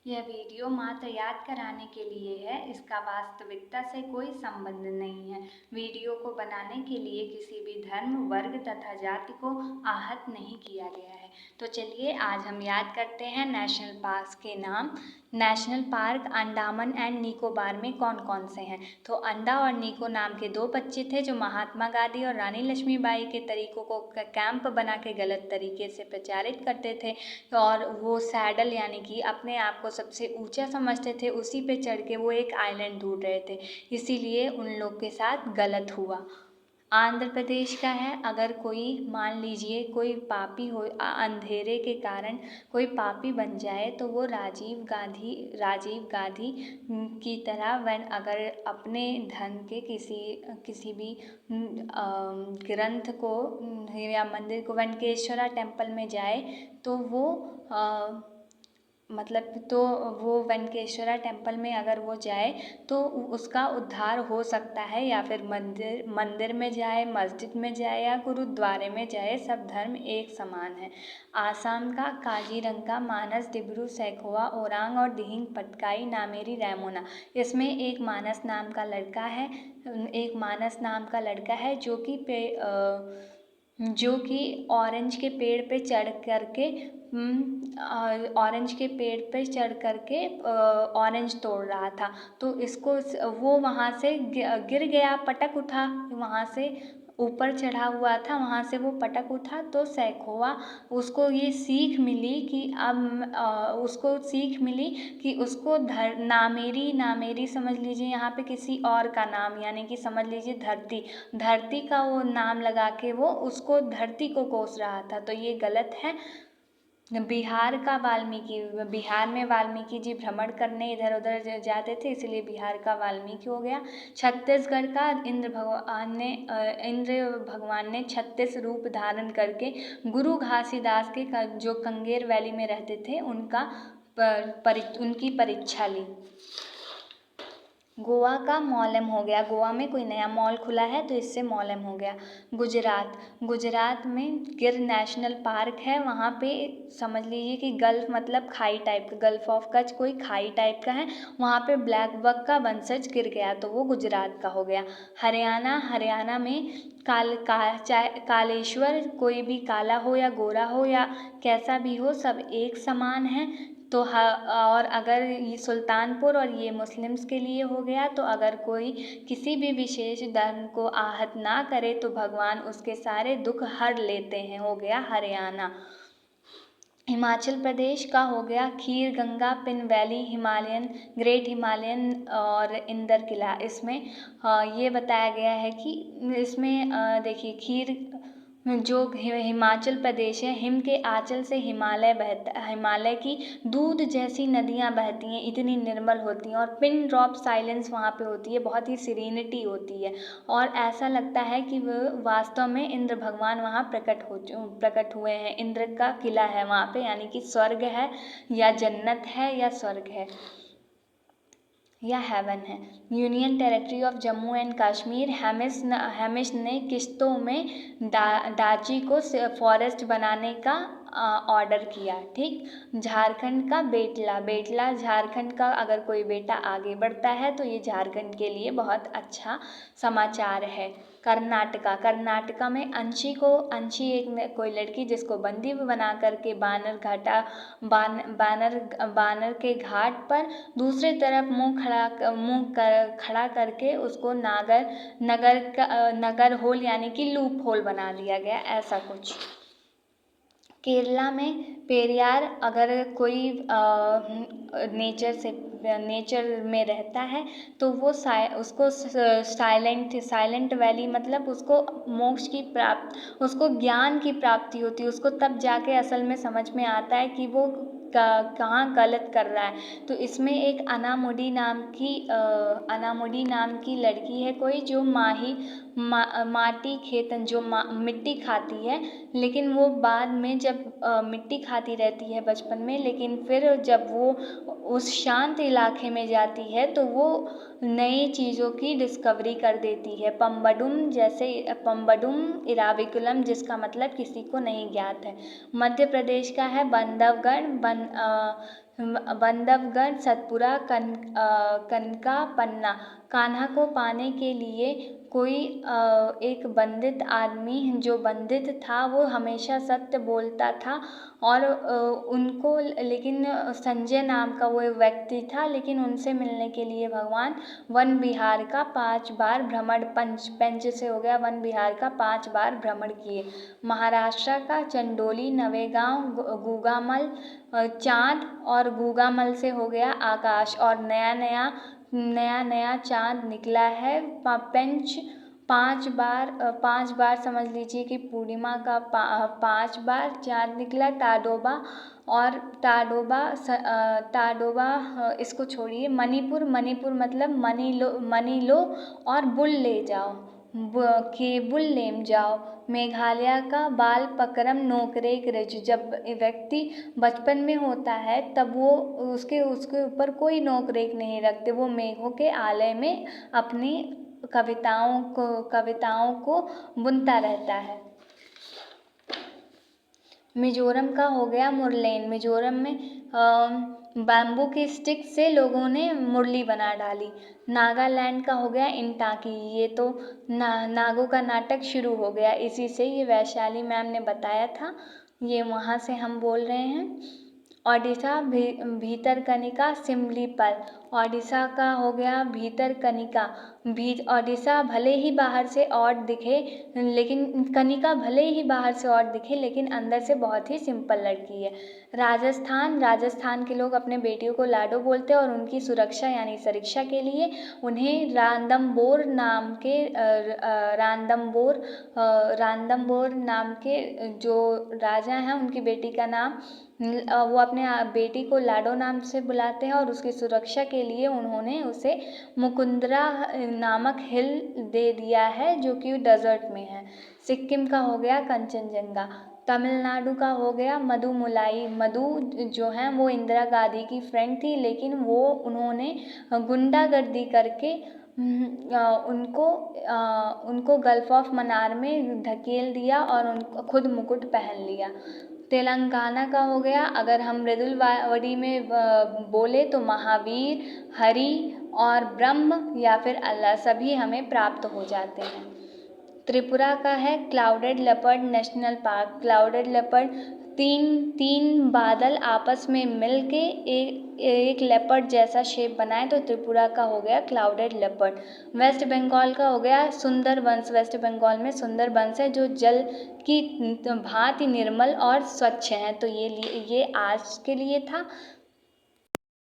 यह वीडियो मात्र याद कराने के लिए है, इसका वास्तविकता से कोई संबंध नहीं है। वीडियो को बनाने के लिए किसी भी धर्म, वर्ग तथा जाति को आहत नहीं किया गया है। तो चलिए आज हम याद करते हैं नेशनल पार्क के नाम। National park Andaman and Nicobar में कौन कौन से हैं? तो अंडा और निको नाम के दो बच्चे थे जो महात्मा गांधी और रानी लक्ष्मीबाई के तरीकों को कैंप बना के गलत तरीके से प्रचारित करते थे, और वो सैडल यानी कि अपने आप को सबसे ऊंचा समझते थे, उसी पे चढ़ के वो एक आइलैंड ढूंढ रहे थे, इसीलिए उन लोग के साथ गलत हुआ। आंध्र प्रदेश का है। अगर कोई मान लीजिए कोई पापी हो, अंधेरे के कारण कोई पापी बन जाए तो वो राजीव गांधी की तरह वन अगर अपने धन के किसी भी ग्रंथ को या मंदिर को वेंकटेश्वरा टेम्पल में जाए तो वो वो वेंकटेश्वरा टेम्पल में अगर वो जाए तो उसका उद्धार हो सकता है, या फिर मंदिर में जाए, मस्जिद में जाए या गुरुद्वारे में जाए, सब धर्म एक समान है। आसाम का काजीरंगा, मानस, डिब्रू सैखोवा, ओरांग और दिहिंग पटकाई, नामेरी, रेमोना। इसमें एक मानस नाम का लड़का है जो कि ऑरेंज के पेड़ पे चढ़ करके ऑरेंज तोड़ रहा था, तो इसको वो वहाँ से गिर गया, पटक उठा, वहाँ से ऊपर चढ़ा हुआ था, वहाँ से वो पटक उठा। तो सैखोवा उसको ये सीख मिली कि उसको नामेरी समझ लीजिए यहाँ पे किसी और का नाम, यानी कि समझ लीजिए धरती का वो नाम लगा के वो उसको धरती को कोस रहा था, तो ये गलत है। बिहार में वाल्मीकि जी भ्रमण करने इधर उधर जाते थे, इसलिए बिहार का वाल्मीकि हो गया। छत्तीसगढ़ का इंद्र भगवान ने 36 रूप धारण करके गुरु घासीदास के जो कंगेर वैली में रहते थे उनकी परीक्षा ली। गोवा का मौलम हो गया, गोवा में कोई नया मॉल खुला है तो इससे मौलम हो गया। गुजरात में गिर नेशनल पार्क है, वहाँ पे समझ लीजिए कि गल्फ मतलब खाई टाइप का, गल्फ ऑफ कच्छ कोई खाई टाइप का है, वहाँ पे ब्लैक बक का वंशज गिर गया तो वो गुजरात का हो गया। हरियाणा में कालेश्वर, कोई भी काला हो या गोरा हो या कैसा भी हो, सब एक समान है। तो और अगर ये सुल्तानपुर और ये मुस्लिम्स के लिए हो गया, तो अगर कोई किसी भी विशेष धर्म को आहत ना करे तो भगवान उसके सारे दुख हर लेते हैं, हो गया हरियाणा। हिमाचल प्रदेश का हो गया Kheer Ganga, Pin valley, great Himalayan और इंदर किला। इसमें ये बताया गया है कि इसमें देखिए खीर जो हिमाचल प्रदेश है, हिम के आंचल से हिमालय की दूध जैसी नदियाँ बहती हैं, इतनी निर्मल होती हैं, और पिन ड्रॉप साइलेंस वहाँ पे होती है, बहुत ही सीरेनिटी होती है, और ऐसा लगता है कि वह वास्तव में इंद्र भगवान वहाँ प्रकट हुए हैं। इंद्र का किला है वहाँ पे, यानी कि स्वर्ग है या जन्नत है या स्वर्ग है या हेवन है। Union territory of Jammu and Kashmir, Hemis ने किश्तों में डाची को फॉरेस्ट बनाने का ऑर्डर किया। ठीक। झारखंड का बेटला झारखंड का अगर कोई बेटा आगे बढ़ता है तो ये झारखंड के लिए बहुत अच्छा समाचार है। कर्नाटका में अंशी एक कोई लड़की जिसको बंदी बना करके बानर के घाट पर दूसरे तरफ खड़ा करके उसको नगर होल यानी कि लूप होल बना दिया गया, ऐसा कुछ। केरला में पेरियार, अगर कोई नेचर में रहता है तो वो उसको साइलेंट वैली, मतलब उसको ज्ञान की प्राप्ति होती है, उसको तब जाके असल में समझ में आता है कि वो कहाँ गलत कर रहा है। तो इसमें एक अनामुडी नाम की लड़की है कोई, जो माटी खेतन जो मिट्टी खाती है, लेकिन वो बाद में जब मिट्टी खाती रहती है बचपन में, लेकिन फिर जब वो उस शांत इलाके में जाती है तो वो नई चीज़ों की डिस्कवरी कर देती है। पम्बडुम इराविकुलम, जिसका मतलब किसी को नहीं ज्ञात है। मध्य प्रदेश का है बांधवगढ़, सतपुरा, कनका, पन्ना। कान्हा को पाने के लिए कोई एक बंदित आदमी जो बंदित था वो हमेशा सत्य बोलता था और उनको लेकिन संजय नाम का वो एक व्यक्ति था, लेकिन उनसे मिलने के लिए भगवान वन विहार का 5 बार भ्रमण, पंच से हो गया वन विहार का 5 बार भ्रमण किए। महाराष्ट्र का चंडोली, नवेगांव, गुगामल, चाँद और गुगामल से हो गया आकाश और नया नया चाँद निकला है। पंच 5 बार समझ लीजिए कि पूर्णिमा का 5 बार चाँद निकला। टाडोबा और टाडोबा इसको छोड़िए। मणिपुर मतलब मनी लो और बुल ले जाओ, केबुल लेम जाओ। मेघालय का बाल पकरम नोकरेक रिज। जब व्यक्ति बचपन में होता है तब वो उसके ऊपर कोई नोक रेख नहीं रखते, वो मेघों के आलय में अपनी कविताओं को बुनता रहता है। मिजोरम का हो गया मुरलेन। मिजोरम में बैम्बू की स्टिक से लोगों ने मुरली बना डाली। नागालैंड का हो गया इंटाकी। ये तो नागों का नाटक शुरू हो गया इसी से, ये वैशाली मैम ने बताया था, ये वहाँ से हम बोल रहे हैं। ओडिशा भीतरकनिका, सिमलीपल। ओडिशा का हो गया भीतरकनिका। ओडिशा भले ही बाहर से ऑड दिखे लेकिन कनिका भले ही बाहर से ऑड दिखे लेकिन अंदर से बहुत ही सिंपल लड़की है। राजस्थान के लोग अपने बेटियों को लाडो बोलते हैं और उनकी सुरक्षा यानी सुरक्षा के लिए उन्हें रांदम्बोर नाम के जो राजा हैं उनकी बेटी का नाम, वो अपने बेटी को लाडो नाम से बुलाते हैं और उसकी सुरक्षा के लिए उन्होंने उसे मुकुंदरा नामक हिल दे दिया है जो कि डेजर्ट में है। सिक्किम का हो गया कंचनजंगा। तमिलनाडु का हो गया मधुमुलाई। मधु जो हैं वो इंदिरा गांधी की फ्रेंड थी, लेकिन उन्होंने गुंडागर्दी करके उनको गल्फ ऑफ मन्नार में धकेल दिया और खुद मुकुट पहन लिया। तेलंगाना का हो गया, अगर हम मृदुलवाड़ी में बोले तो महावीर, हरि और ब्रह्म या फिर अल्लाह सभी हमें प्राप्त हो जाते हैं। त्रिपुरा का है clouded leopard national park. Clouded leopard तीन बादल आपस में मिलके एक लेपर्ड जैसा शेप बनाए तो त्रिपुरा का हो गया क्लाउडेड लेपर्ड। वेस्ट बंगाल का हो गया सुंदरबंस। वेस्ट बंगाल में सुंदरबंस है जो जल की भांति निर्मल और स्वच्छ है। तो ये आज के लिए था।